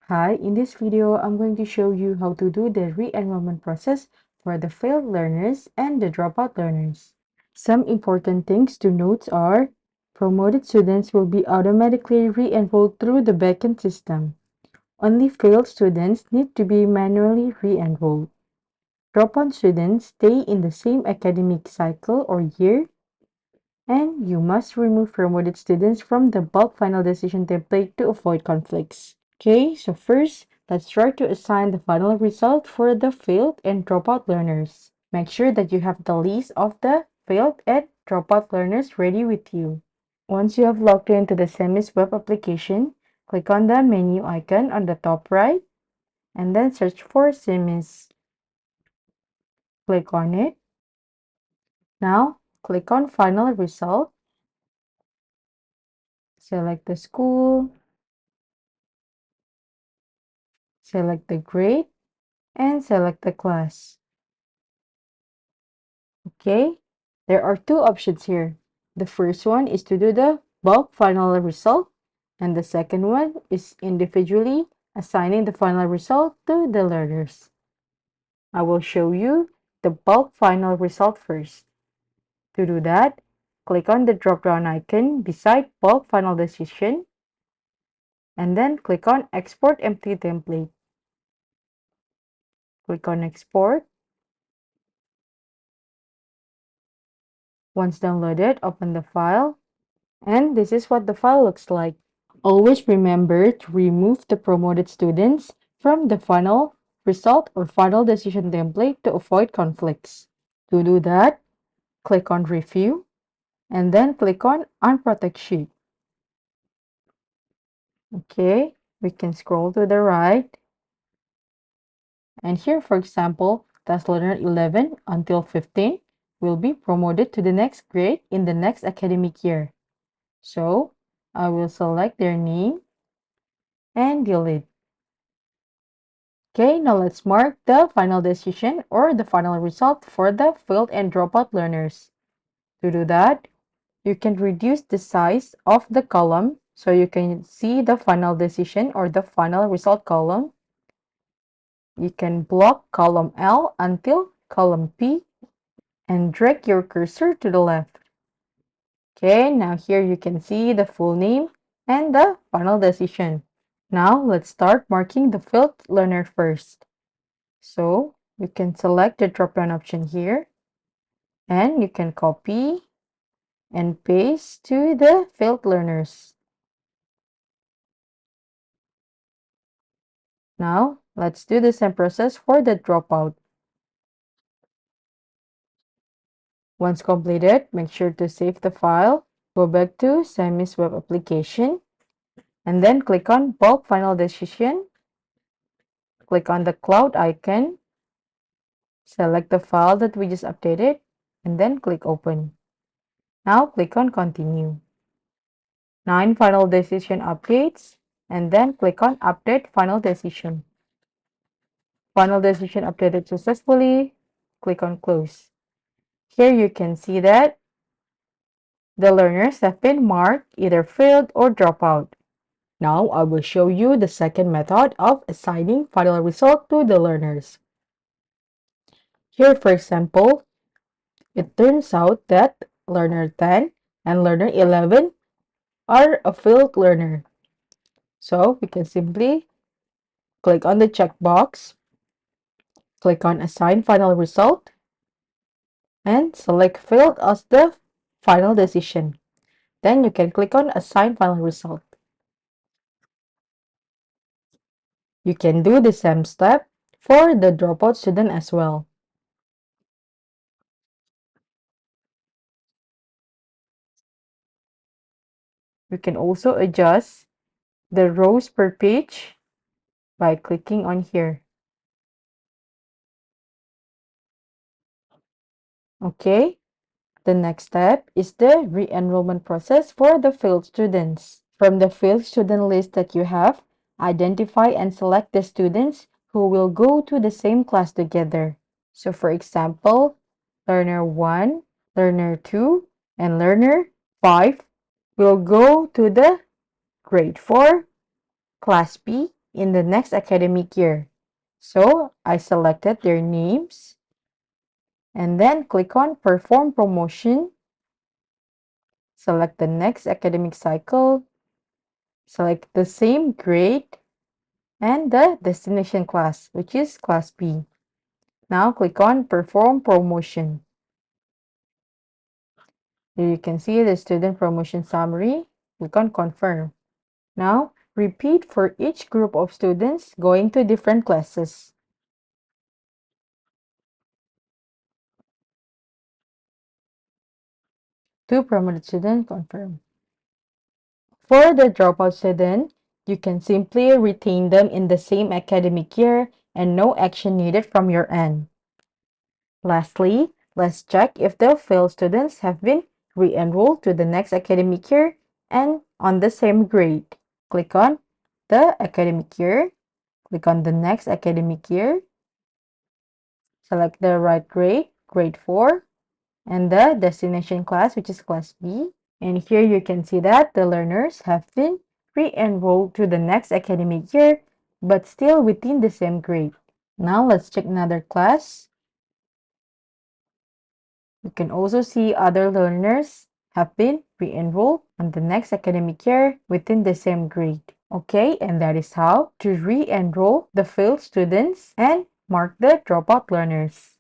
Hi, in this video, I'm going to show you how to do the re-enrollment process for the failed learners and the dropout learners. Some important things to note are promoted students will be automatically re-enrolled through the backend system. Only failed students need to be manually re-enrolled. Dropout students stay in the same academic cycle or year, and you must remove promoted students from the bulk final decision template to avoid conflicts. Okay, so first, let's try to assign the final result for the failed and dropout learners. Make sure that you have the list of the failed and dropout learners ready with you. Once you have logged into the SEMIS web application, click on the menu icon on the top right and then search for SEMIS. Click on it. Now, click on Final Result. Select the school, select the grade, and select the class. Okay, there are two options here. The first one is to do the bulk final result, and the second one is individually assigning the final result to the learners. I will show you the bulk final result first. To do that, click on the drop-down icon beside bulk final decision, and then click on Export Empty Template. Click on Export. Once downloaded, open the file, and this is what the file looks like. Always remember to remove the promoted students from the final result or final decision template to avoid conflicts. To do that, click on Review and then click on Unprotect Sheet. Okay, we can scroll to the right. And here, for example, task learner 11 until 15 will be promoted to the next grade in the next academic year. So, I will select their name and delete. Okay, now let's mark the final decision or the final result for the failed and dropout learners. To do that, you can reduce the size of the column so you can see the final decision or the final result column. You can block column L until column P and drag your cursor to the left. Okay, now here you can see the full name and the final decision. Now let's start marking the failed learner first. So you can select the drop-down option here and you can copy and paste to the failed learners. Now let's do the same process for the dropout. Once completed, make sure to save the file, go back to SEMIS web application, and then click on bulk final decision. Click on the cloud icon, select the file that we just updated, and then click open. Now click on continue. 9 final decision updates, and then click on update final decision. Final decision updated successfully. Click on close. Here you can see that the learners have been marked either failed or dropout. Now I will show you the second method of assigning final result to the learners. Here, for example, it turns out that learner 10 and learner 11 are a failed learner. So we can simply click on the checkbox, click on Assign Final Result, and select Failed as the final decision. Then you can click on Assign Final Result. You can do the same step for the dropout student as well. You can also adjust the rows per page by clicking on here. Okay, the next step is the re-enrollment process for the failed students. From the failed student list that you have, identify and select the students who will go to the same class together. So for example, learner 1, learner 2, and learner 5 will go to the grade 4, class B, in the next academic year. So I selected their names and then click on Perform Promotion. Select the next academic cycle. Select the same grade and the destination class, which is Class B. Now click on Perform Promotion. Here you can see the student promotion summary. Click on Confirm. Now repeat for each group of students going to different classes. To promoted student, confirm. For the dropout student, you can simply retain them in the same academic year and no action needed from your end. Lastly, let's check if the failed students have been re-enrolled to the next academic year and on the same grade. Click on the academic year, click on the next academic year, select the right grade, grade 4, and the destination class, which is Class B. And here you can see that the learners have been re-enrolled to the next academic year, but still within the same grade. Now let's check another class. You can also see other learners have been re-enrolled on the next academic year within the same grade. Okay, and that is how to re-enroll the failed students and mark the dropout learners.